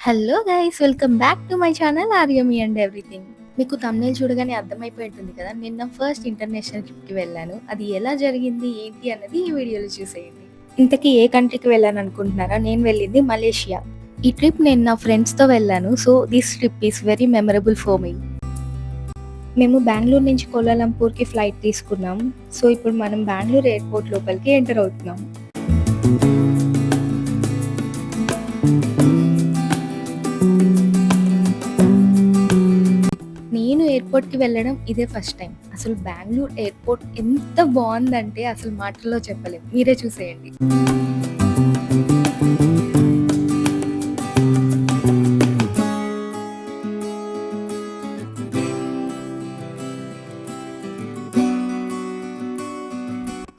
Hello guys, welcome back to my channel Aryami and everything. మీకు thumbnail చూడగానే అర్థమైపోయి ఉంటుంది కదా, నిన్న ఫస్ట్ ఇంటర్నేషనల్ ట్రిప్కి వెళ్ళాను. అది ఎలా జరిగింది ఏంటి అన్నది ఈ వీడియోలో చూసేయండి. ఇంతకీ ఏ కంట్రీకి వెళ్ళాను అనుకుంటున్నారా? నేను వెళ్ళింది మలేషియా. ఈ ట్రిప్ నేను నా ఫ్రెండ్స్తో వెళ్ళాను. So this trip is very memorable for me. మేము బెంగళూరు నుంచి కోలాలంపూర్కి ఫ్లైట్ తీసుకున్నాం. సో ఇప్పుడు మనం బెంగళూరు ఎయిర్పోర్ట్ లోపలికి ఎంటర్ అవుతున్నాం. నేను ఎయిర్పోర్ట్కి వెళ్ళడం ఇదే ఫస్ట్ టైం. అసలు బెంగళూరు ఎయిర్పోర్ట్ ఎంత బాగుందంటే అసలు మాటల్లో చెప్పలేం. మీరే చూసేయండి.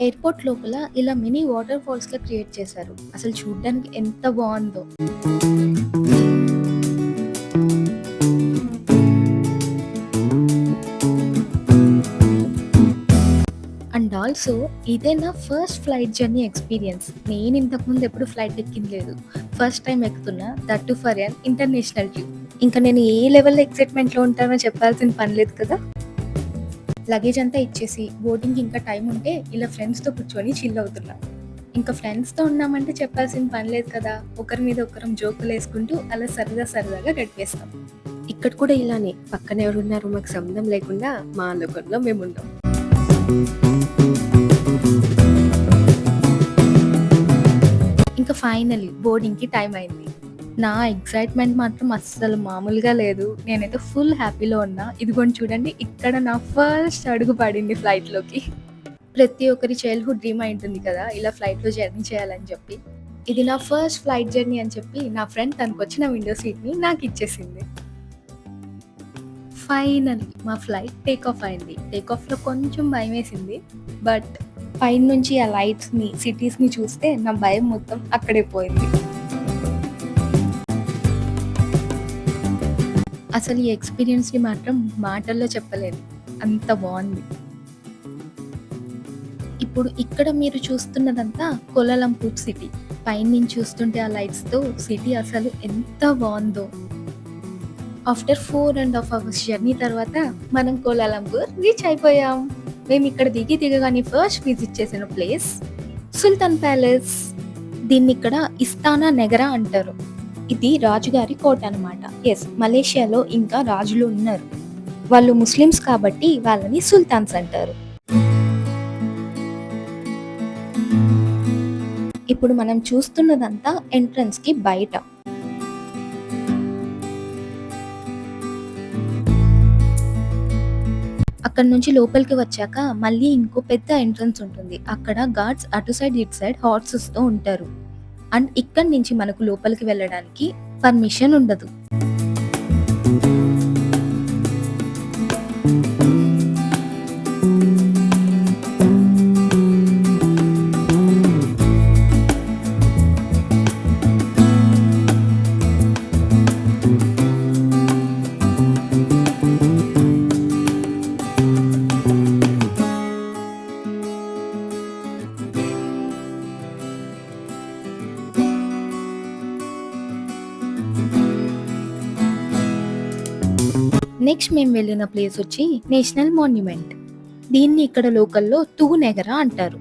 ఎయిర్పోర్ట్ లోపల ఇలా మినీ వాటర్ ఫాల్స్ లా క్రియేట్ చేశారు. అసలు చూడడానికి ఎంత బాగుందో. అండ్ ఆల్సో ఇదే నా ఫస్ట్ ఫ్లైట్ జర్నీ ఎక్స్పీరియన్స్. నేను ఇంతకుముందు ఎప్పుడు ఫ్లైట్ ఎక్కింది లేదు. ఫస్ట్ టైం ఎక్కుతున్నా, that too for an international trip. ఇంకా నేను ఏ లెవెల్లో ఎక్సైట్మెంట్లో ఉంటానో చెప్పాల్సిన పని లేదు కదా. లగేజ్ అంతా ఇచ్చేసి బోర్డింగ్కి ఇంకా టైం ఉంటే ఇలా ఫ్రెండ్స్తో కూర్చొని చిల్ అవుతున్నా. ఇంకా ఫ్రెండ్స్తో ఉన్నామంటే చెప్పాల్సిన పని లేదు కదా. ఒకరి మీద ఒకరం జోకులు వేసుకుంటూ అలా సరదాగా గడిపేస్తాం. ఇక్కడ కూడా ఇలానే పక్కన ఎవరున్నారు మాకు సంబంధం లేకుండా మా లోకంలో మేము ఉన్నాం. ఇంకా ఫైనలీ బోర్డింగ్కి టైం అయింది. నా ఎక్సైట్మెంట్ మాత్రం అస్సలు మామూలుగా లేదు. నేనైతే ఫుల్ హ్యాపీలో ఉన్నా. ఇదిగోండి చూడండి, ఇక్కడ నా ఫస్ట్ అడుగు పడింది ఫ్లైట్లోకి. ప్రతి ఒక్కరి చైల్డ్హుడ్ డ్రీమ్ అయి ఉంటుంది కదా, ఇలా ఫ్లైట్లో జర్నీ చేయాలని చెప్పి. ఇది నా ఫస్ట్ ఫ్లైట్ జర్నీ అని చెప్పి నా ఫ్రెండ్ తనకు వచ్చిన విండో సీట్ని నాకు ఇచ్చేసింది. ఫైనలీ మా ఫ్లైట్ టేక్ ఆఫ్ అయింది. టేక్ ఆఫ్లో కొంచెం భయం వేసింది, బట్ పైన నుంచి ఆ లైట్స్ని, సిటీస్ని చూస్తే నా భయం మొత్తం అక్కడే పోయింది. అసలు ఈ ఎక్స్పీరియన్స్ని మాత్రం మాటల్లో చెప్పలేను, అంత బాగుంది. ఇప్పుడు ఇక్కడ మీరు చూస్తున్నదంతా కోలాలంపూర్ సిటీ. పైన నుంచి చూస్తుంటే ఆ లైట్స్తో సిటీ అసలు ఎంత బాగుందో. ఆఫ్టర్ 4.5 hours జర్నీ తర్వాత మనం కోలాలంపూర్ రీచ్ అయిపోయాం. మేము ఇక్కడ దిగగానే ఫస్ట్ విజిట్ చేసిన ప్లేస్ సుల్తాన్ ప్యాలెస్. దీన్ని ఇక్కడ ఇస్తానా నెగరా అంటారు. ఇది రాజుగారి కోట అనమాట. ఎస్, మలేషియాలో ఇంకా రాజులు ఉన్నారు. వాళ్ళు ముస్లిమ్స్ కాబట్టి వాళ్ళని సుల్తాన్స్ అంటారు. ఇప్పుడు మనం చూస్తున్నదంతా ఎంట్రన్స్ కి బయట. అక్కడ నుంచి లోపలికి వచ్చాక మళ్ళీ ఇంకో పెద్ద ఎంట్రన్స్ ఉంటుంది. అక్కడ గార్డ్స్ అటు సైడ్ ఇటు సైడ్ హార్సెస్ తో ఉంటారు. అండ్ ఇక్కడి నుంచి మనకు లోపలికి వెళ్ళడానికి పర్మిషన్ ఉండదు. నెక్స్ట్ మేము వెళ్ళిన ప్లేస్ వచ్చి నేషనల్ మాన్యుమెంట్. దీన్ని ఇక్కడ లోకల్లో తూ నెగరా అంటారు.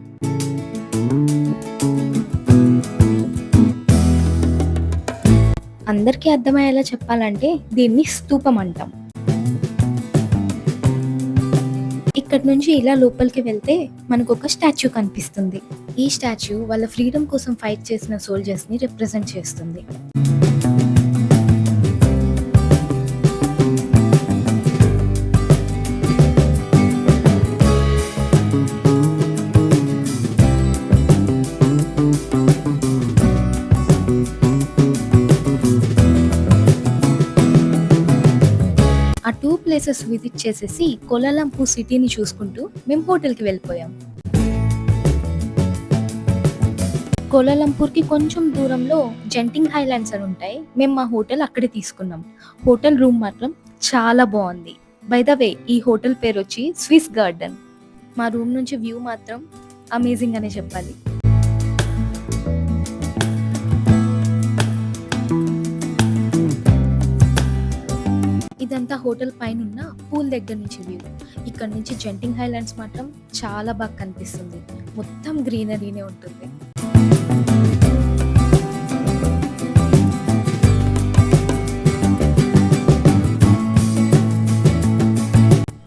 అందరికీ అర్థమయ్యేలా చెప్పాలంటే దీన్ని స్తూపం అంటాం. ఇక్కడ నుంచి ఇలా లోపలికి వెళ్తే మనకు ఒక స్టాచ్యూ కనిపిస్తుంది. ఈ స్టాచ్యూ వాళ్ళ ఫ్రీడమ్ కోసం ఫైట్ చేసిన సోల్జర్స్ ని రిప్రజెంట్ చేస్తుంది. ఆ 2 ప్లేసెస్ విజిట్ చేసేసి కోలాలంపూర్ సిటీని చూసుకుంటూ మేము హోటల్కి వెళ్ళిపోయాం. కోలాలంపూర్కి కొంచెం దూరంలో జెంటింగ్ హైలాండ్స్ అని ఉంటాయి. మేము మా హోటల్ అక్కడే తీసుకున్నాం. హోటల్ రూమ్ మాత్రం చాలా బాగుంది. బై ద వే, ఈ హోటల్ పేరు వచ్చి స్విస్ గార్డెన్. మా రూమ్ నుంచి వ్యూ మాత్రం అమేజింగ్ అనే చెప్పాలి. ఇదంతా హోటల్ పైనున్న పూల్ దగ్గర నుంచి వ్యూ. ఇక్కడ నుంచి జెంటింగ్ హైలాండ్స్ మాత్రం చాలా బాగా కనిపిస్తుంది. మొత్తం గ్రీనరీనే ఉంటుంది.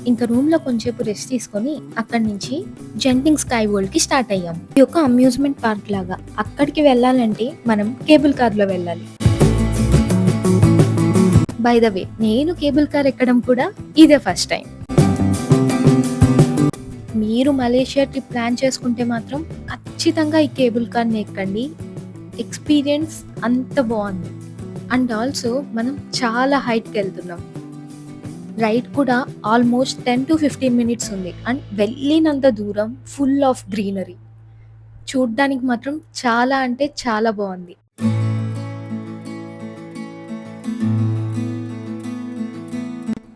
ఇంకా రూమ్‌లో కొంచేపు రెస్ట్ తీసుకొని అక్కడి నుంచి జెంటింగ్ స్కై వరల్డ్‌కి స్టార్ట్ అయ్యాం. ఇది ఒక అమ్యూజ్మెంట్ పార్క్ లాగా. అక్కడికి వెళ్ళాలంటే మనం కేబుల్ కార్‌లో వెళ్ళాలి. బై ద వే నేను కేబుల్ కార్ ఎక్కడం కూడా ఇదే ఫస్ట్ టైం. మీరు మలేషియా ట్రిప్ ప్లాన్ చేసుకుంటే మాత్రం ఖచ్చితంగా ఈ కేబుల్ కార్‌ని ఎక్కండి. ఎక్స్‌పీరియన్స్ అంత బావుంది. అండ్ ఆల్సో మనం చాలా హైట్‌కి వెళ్తున్నాం. రైడ్ కూడా ఆల్మోస్ట్ 10-15 మినిట్స్ ఉంది. అండ్ వెళ్ళినంత దూరం ఫుల్ ఆఫ్ గ్రీనరీ. చూడ్డానికి మాత్రం చాలా అంటే చాలా బావుంది.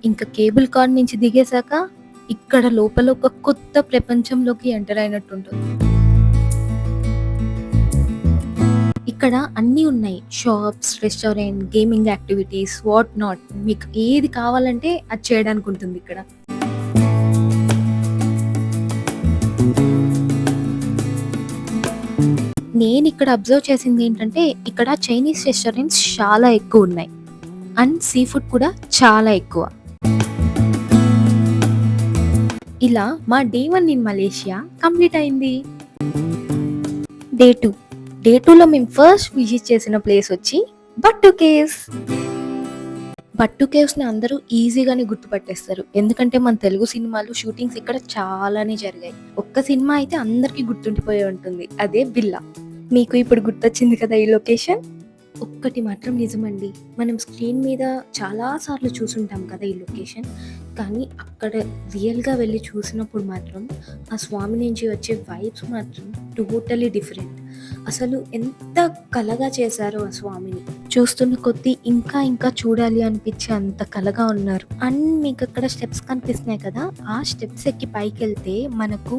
ఇంకా కేబుల్ కార్ నుంచి దిగేసాక ఇక్కడ లోపల ఒక కొత్త ప్రపంచంలోకి ఎంటర్ అయినట్టుంటుంది. ఇక్కడ అన్నీ ఉన్నాయి. Shops, restaurant, gaming activities, what not. మీకు ఏది కావాలంటే అది చేయడానికి ఉంటుంది ఇక్కడ. నేను ఇక్కడ అబ్జర్వ్ చేసింది ఏంటంటే ఇక్కడ చైనీస్ రెస్టారెంట్స్ చాలా ఎక్కువ ఉన్నాయి. అండ్ సీ ఫుడ్ కూడా చాలా ఎక్కువ. ఇలా మా డే 1 ఇన్ మలేషియా కంప్లీట్ అయింది. డే 2. డే 2లో మేము ఫస్ట్ విజిట్ చేసిన ప్లేస్ వచ్చి బట్టు కేవ్స్. బట్టు కేవ్స్‌ని అందరూ ఈజీగానే గుర్తుపట్టేస్తారు. ఎందుకంటే మన తెలుగు సినిమాలు షూటింగ్స్ ఇక్కడ చాలానే జరిగాయి. ఒక్క సినిమా అయితే అందరికీ గుర్తుండిపోయి ఉంటుంది. అదే బిల్లా. మీకు ఇప్పుడు గుర్తొచ్చింది కదా ఈ లొకేషన్? ఒక్కటి మాత్రం నిజమండి. మనం స్క్రీన్ మీద చాలా సార్లు చూసుంటాం కదా ఈ లొకేషన్. కానీ అక్కడ రియల్‌గా వెళ్ళి చూసినప్పుడు మాత్రం ఆ స్వామి నుంచి వచ్చే వైబ్స్ మాత్రం టోటలీ డిఫరెంట్. అసలు ఎంత కళగా చేశారో ఆ స్వామిని. చూస్తున్న కొద్దీ ఇంకా ఇంకా చూడాలి అనిపించే అంత కళగా ఉన్నారు. అండ్ మీకు అక్కడ స్టెప్స్ కనిపిస్తున్నాయి కదా, ఆ స్టెప్స్ ఎక్కి పైకెళ్తే మనకు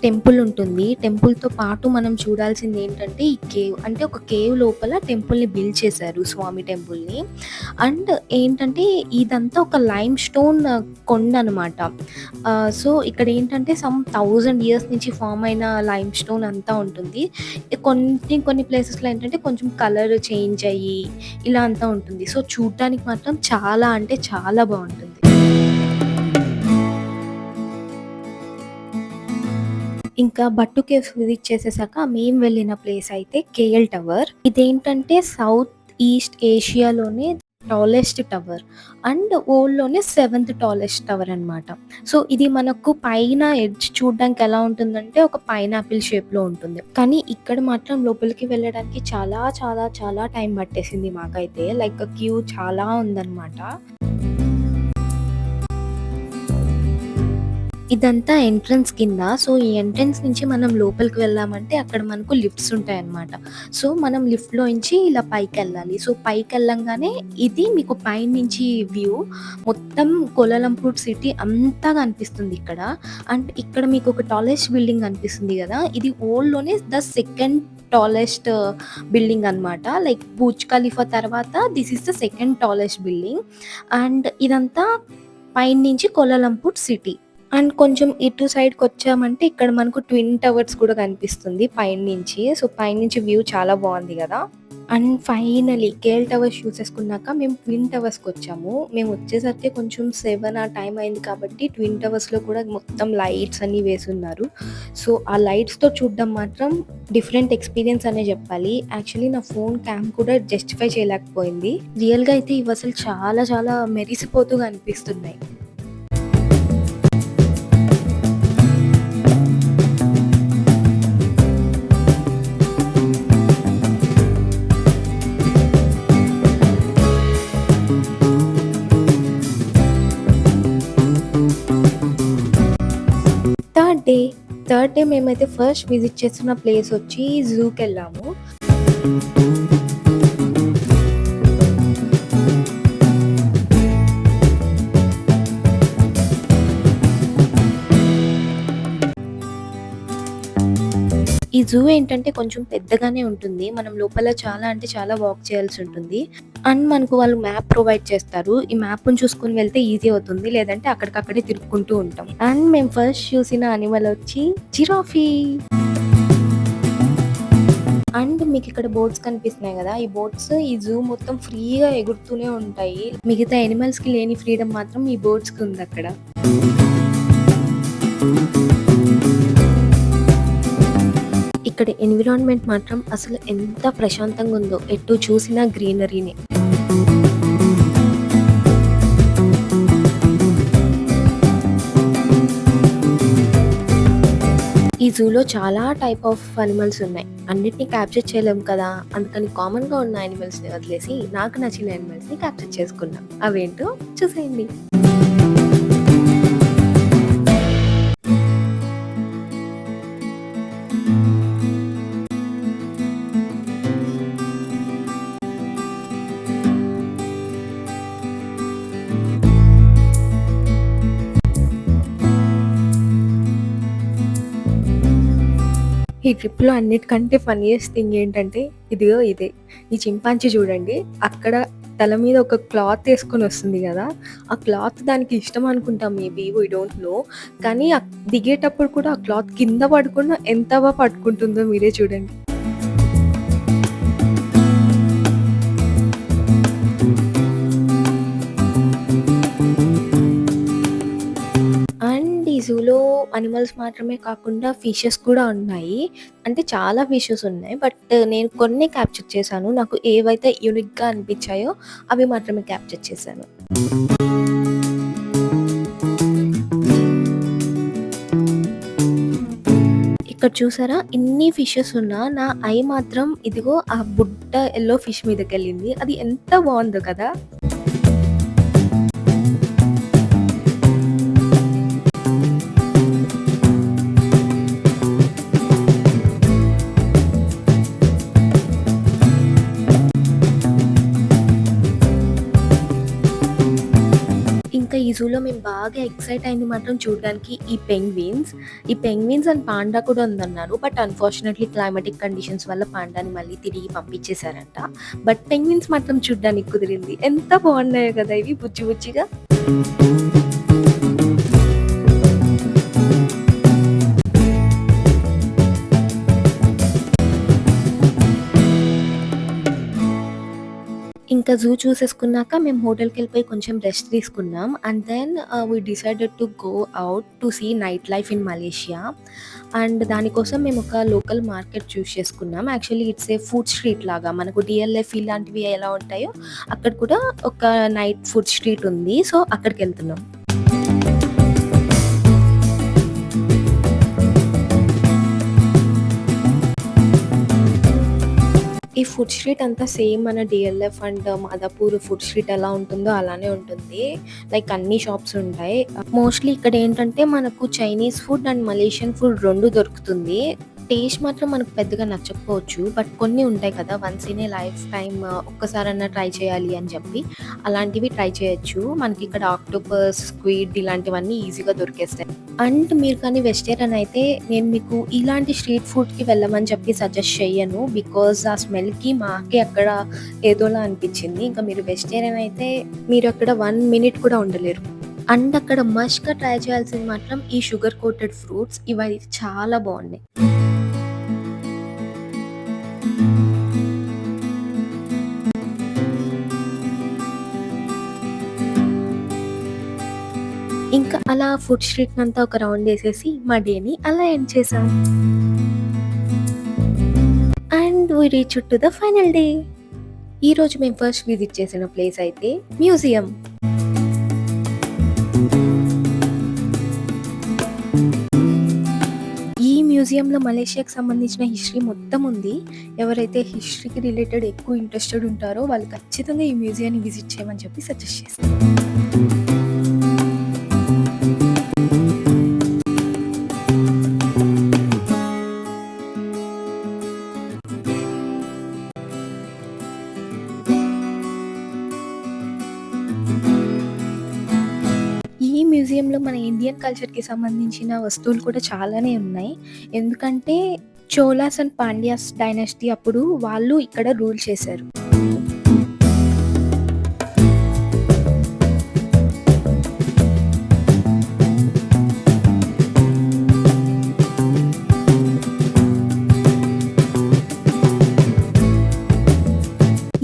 టెంపుల్ ఉంటుంది. టెంపుల్‌తో పాటు మనం చూడాల్సింది ఏంటంటే ఈ కేవ్. అంటే ఒక కేవ్ లోపల టెంపుల్‌ని బిల్డ్ చేశారు, స్వామి టెంపుల్‌ని. అండ్ ఏంటంటే ఇదంతా ఒక లైమ్ స్టోన్ కొండ అనమాట. సో ఇక్కడ ఏంటంటే సమ్ 1000 ఇయర్స్ నుంచి ఫార్మ్ అయిన లైమ్ స్టోన్ అంతా ఉంటుంది. కొన్ని ప్లేసెస్‌లో ఏంటంటే కొంచెం కలర్ చేంజ్ అయ్యి ఇలా అంతా ఉంటుంది. సో చూడ్డానికి మాత్రం చాలా అంటే చాలా బావుంటుంది. ఇంకా బట్టు కేవ్స్ విజిట్ చేసేసాక మేము వెళ్ళిన ప్లేస్ అయితే కేఎల్ టవర్. ఇదేంటంటే సౌత్ ఈస్ట్ ఏషియాలోనే టాలెస్ట్ టవర్ అండ్ వరల్డ్‌లోనే 7th టాలెస్ట్ టవర్ అనమాట. సో ఇది మనకు పైన ఎడ్జ్ చూడడానికి ఎలా ఉంటుందంటే ఒక పైనాపిల్ షేప్‌లో ఉంటుంది. కానీ ఇక్కడ మాత్రం లోపలికి వెళ్ళడానికి చాలా చాలా చాలా టైం పట్టేసింది మాకైతే. లైక్ క్యూ చాలా ఉందన్నమాట. ఇదంతా ఎంట్రన్స్ కింద. సో ఈ ఎంట్రన్స్ నుంచి మనం లోపలికి వెళ్ళామంటే అక్కడ మనకు లిఫ్ట్స్ ఉంటాయన్నమాట. సో మనం లిఫ్ట్‌లోంచి ఇలా పైకెళ్ళాలి. సో పైకెళ్ళంగానే ఇది మీకు పైనుంచి వ్యూ. మొత్తం కోలాలంపూర్ సిటీ అంతా కనిపిస్తుంది ఇక్కడ. అండ్ ఇక్కడ మీకు ఒక టాలెస్ట్ బిల్డింగ్ కనిపిస్తుంది కదా, ఇది వరల్డ్‌లోనే ద సెకండ్ టాలెస్ట్ బిల్డింగ్ అనమాట. లైక్ బుర్జ్ ఖలీఫా తర్వాత this is the second tallest building. And ఇదంతా పైనుంచి కోలాలంపూర్ సిటీ. అండ్ కొంచెం ఇటు సైడ్‌కొచ్చామంటే ఇక్కడ మనకు ట్విన్ టవర్స్ కూడా కనిపిస్తుంది పైనుంచి. సో పైనుంచి వ్యూ చాలా బాగుంది కదా. అండ్ ఫైనలీ కేఎల్ టవర్స్ చూసేసుకున్నాక మేము ట్విన్ టవర్స్‌కొచ్చాము. మేము వచ్చేసరికి కొంచెం 7 ఆ టైం అయింది కాబట్టి ట్విన్ టవర్స్‌లో కూడా మొత్తం లైట్స్ అన్నీ వేసున్నారు. సో ఆ లైట్స్‌తో చూడడం మాత్రం డిఫరెంట్ ఎక్స్‌పీరియన్స్ అనే చెప్పాలి. యాక్చువల్లీ నా ఫోన్ క్యామ్ కూడా జస్టిఫై చేయలేకపోయింది. రియల్‌గా అయితే ఇవి అసలు చాలా చాలా మెరిసిపోతూ కనిపిస్తున్నాయి. థర్డ్ డే మేమైతే ఫస్ట్ విజిట్ చేస్తున్న ప్లేస్ వచ్చి జూకెళ్ళాము. ఈ ఈ జూ ఏంటంటే కొంచెం పెద్దగానే ఉంటుంది. మనం లోపల చాలా అంటే చాలా వాక్ చేయాల్సి ఉంటుంది. అండ్ మనకు వాళ్ళు మ్యాప్ ప్రొవైడ్ చేస్తారు. ఈ మ్యాప్‌ని చూసుకొని వెళ్తే ఈజీ అవుతుంది. లేదంటే అక్కడికక్కడే తిరుక్కుంటూ ఉంటాం. అండ్ మేము ఫస్ట్ చూసిన యానిమల్ వచ్చి జిరాఫీ. అండ్ మీకిక్కడ బోట్స్ కనిపిస్తున్నాయి గదా! ఈ బోట్స్ ఈ జూ మొత్తం ఫ్రీగా ఎగురుతూనే ఉంటాయి. మిగతా యానిమల్స్‌కి లేని ఫ్రీడమ్ మాత్రం ఈ బోట్స్‌కి ఉందక్కడ. ఇక్కడ ఎన్విరాన్మెంట్ మాత్రం అసలు ఎంత ప్రశాంతంగా ఉందో. ఎటు చూసినా గ్రీనరీనే. ఈ జూలో చాలా టైప్ ఆఫ్ యానిమల్స్ ఉన్నాయి. అన్నిటిని క్యాప్చర్ చేయలేము కదా! అందుకని కామన్‌గా ఉన్న యానిమల్స్‌ని వదిలేసి నాకు నచ్చిన యానిమల్స్‌ని క్యాప్చర్ చేసుకున్నా. అవేంటో చూసేయండి. ఈ ట్రిప్‌లో అన్నిటికంటే ఫన్నీయెస్ట్ థింగ్ ఏంటంటే, ఇదిగో ఇదే. ఈ చింపాంజీ చూడండి. అక్కడ తల మీద ఒక క్లాత్ ఏసుకొనొస్తుంది గదా! ఆ క్లాత్ దానికి ఇష్టం అనుకుంటా మేబీ వి డోంట్ నో. కానీ దిగేటప్పుడు కూడా ఆ క్లాత్ కింద పడకుండా ఎంత పట్టుకుంటుందో మీరే చూడండి. అండ్ ఈ జూలో అనిమల్స్ మాత్రమే కాకుండా ఫిషెస్ కూడా ఉన్నాయి. అంటే చాలా ఫిషెస్ ఉన్నాయి. బట్ నేను కొన్నే క్యాప్చర్ చేశాను. నాకు ఏవైతే యూనిక్‌గా అనిపించాయో అవి మాత్రమే క్యాప్చర్ చేశాను. ఇక్కడ చూసారా ఇన్ని ఫిషెస్ ఉన్నా నా ఐ మాత్రం ఇదిగో ఆ బుడ్డ యెల్లో ఫిష్ మీదకెళ్ళింది. అది ఎంత బావుందో కదా! ఇంకా ఈ జూలో మేము బాగా ఎక్సైట్ అయింది మాత్రం చూడడానికి ఈ పెంగ్విన్స్. ఈ పెంగ్విన్స్ అండ్ పాండా కూడా ఉందన్నారు. బట్ అన్‌ఫార్చునేట్‌లీ క్లైమాటిక్ కండిషన్స్ వల్ల పాండాని మళ్ళీ తిరిగి పంపించేసారంట. బట్ పెంగ్విన్స్ మాత్రం చూడ్డానికి కుదిరింది. ఎంత బాగున్నాయో కదా ఇవి బుజ్జి బుజ్జిగా. ఇంకా జూ చూసేసుకున్నాక మేము హోటల్‌కెళ్ళిపోయి కొంచెం రెస్ట్ తీసుకున్నాం. And then we decided to go out to see night life in Malaysia. And దానికోసం మేము ఒక లోకల్ మార్కెట్ చూస్ చేసుకున్నాం. Actually it's a food street లాగా మనకు డీఎల్ఎఫ్ ఇలాంటివి ఎలా ఉంటాయో అక్కడ కూడా ఒక నైట్ ఫుడ్ స్ట్రీట్ ఉంది. సో, అక్కడికెళ్తున్నాం. ఈ ఫుడ్ స్ట్రీట్ అంతా సేమ్ మన DLF and Madhapur food street ఎలా ఉంటుందో అలానే ఉంటుంది. లైక్ అన్ని షాప్స్ ఉంటాయి. మోస్ట్‌లీ ఇక్కడ ఏంటంటే మనకు Chinese food and Malaysian food 2 దొరుకుతుంది. టేస్ట్ మాత్రం మనకు పెద్దగా నచ్చకపోవచ్చు. బట్ కొన్ని ఉంటాయి కదా! Once in a lifetime ఒక్కసారన్నా ట్రై చేయాలి అని చెప్పి అలాంటివి ట్రై చేయొచ్చు. మనకి ఇక్కడ ఆక్టోపస్, స్క్విడ్ ఇలాంటివన్నీ ఈజీగా దొరికేస్తాయి. అండ్ మీరు కానీ వెజిటేరియన్ అయితే నేను మీకు ఇలాంటి స్ట్రీట్ ఫుడ్‌కి వెళ్ళమని చెప్పి సజెస్ట్ చెయ్యను. బికాజ్ ఆ స్మెల్‌కి మాకే అక్కడ ఏదోలా అనిపించింది. ఇంకా మీరు వెజిటేరియన్ అయితే మీరు అక్కడ 1 మినిట్ కూడా ఉండలేరు. అండ్ అక్కడ మస్ట్‌గా ట్రై చేయాల్సింది మాత్రం ఈ షుగర్ కోటెడ్ ఫ్రూట్స్. ఇవైతే చాలా బాగున్నాయి. ఇంకా అలా ఫుడ్ స్ట్రీట్‌నంతా ఒక రౌండ్ ఏసేసి మా డేని అలా ఎండ్ చేసాం. And we reached to the final day. ఈరోజు మేము ఫస్ట్ విజిట్ చేసిన ప్లేస్ అయితే మ్యూజియం. ఈ మ్యూజియంలో మలేషియాకి సంబంధించిన హిస్టరీ మొత్తం ఉంది. ఎవరైతే హిస్టరీకి రిలేటెడ్ ఎక్కువ ఇంట్రెస్టెడ్ ఉంటారో వాళ్ళు ఖచ్చితంగా ఈ మ్యూజియాన్ని విజిట్ చేయమని చెప్పి సజెస్ట్ చేస్తాను. ఈ మ్యూజియంలో మన ఇండియన్ కల్చర్‌కి సంబంధించిన వస్తువులు కూడా చాలానే ఉన్నాయి. ఎందుకంటే చోలాస్ అండ్ పాండ్యాస్ డైనాసిటీ అప్పుడు వాళ్ళు ఇక్కడ రూల్ చేశారు.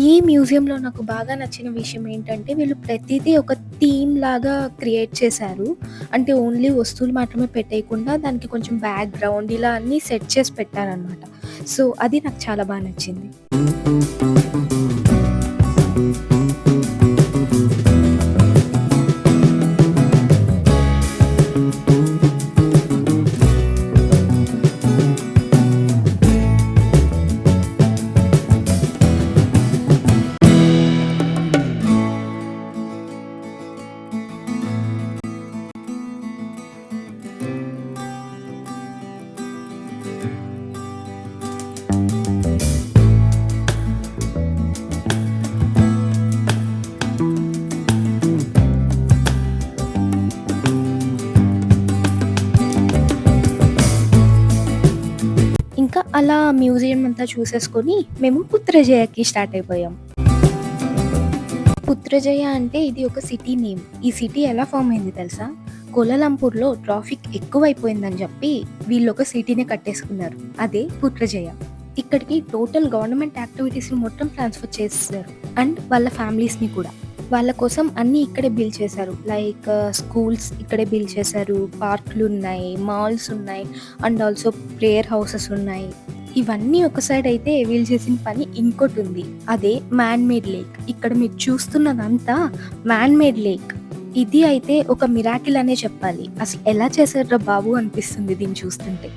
ఈ మ్యూజియంలో నాకు బాగా నచ్చిన విషయం ఏంటంటే, వీళ్ళు ప్రతీదీ ఒక థీమ్ లాగా క్రియేట్ చేశారు. అంటే ఓన్లీ వస్తువులు మాత్రమే పెట్టేయకుండా దానికి కొంచెం బ్యాక్‌గ్రౌండ్ ఇలా అన్నీ సెట్ చేసి పెట్టారనమాట. సో, అది నాకు చాలా బా నచ్చింది. ఇంకా అలా మ్యూజియం అంతా చూసేసుకొని మేము పుత్రజయకి స్టార్ట్ అయిపోయాం. పుత్రజయ అంటే ఇది ఒక సిటీ నేమ్. ఈ సిటీ ఎలా ఫార్మ్ అయింది తెలుసా? కోలాలంపూర్‌లో ట్రాఫిక్ ఎక్కువైపోయిందని చెప్పి వీళ్ళొక సిటీనే కట్టేసుకున్నారు. అదే పుత్రజయ. ఇక్కడికి టోటల్ గవర్నమెంట్ యాక్టివిటీస్‌ని మొత్తం ట్రాన్స్‌ఫర్ చేసేసారు. అండ్ వాళ్ళ ఫ్యామిలీస్‌ని కూడా. వాళ్ళ కోసం అన్నీ ఇక్కడే బిల్డ్ చేశారు. లైక్ స్కూల్స్ ఇక్కడే బిల్డ్ చేశారు. పార్కులున్నాయి, మాల్స్ ఉన్నాయి అండ్ ఆల్సో ప్రేయర్ హౌసెస్ ఉన్నాయి. ఇవన్నీ ఒక సైడ్ అయితే వీళ్ళు చేసిన పని ఇంకోటుంది. అదే మ్యాన్ మేడ్ లేక్. ఇక్కడ మీరు చూస్తున్నదంతా మ్యాన్ మేడ్ లేక్. ఇది అయితే ఒక మిరాకిల్ అనే చెప్పాలి. అసలు ఎలా చేశార్రా బాబు అనిపిస్తుంది దీన్ని చూస్తుంటే.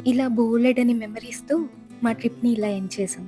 ఇలా బోలెడన్ని మెమరీస్‌తో మా ట్రిప్‌ని ఇలా ఎండ్ చేసాం.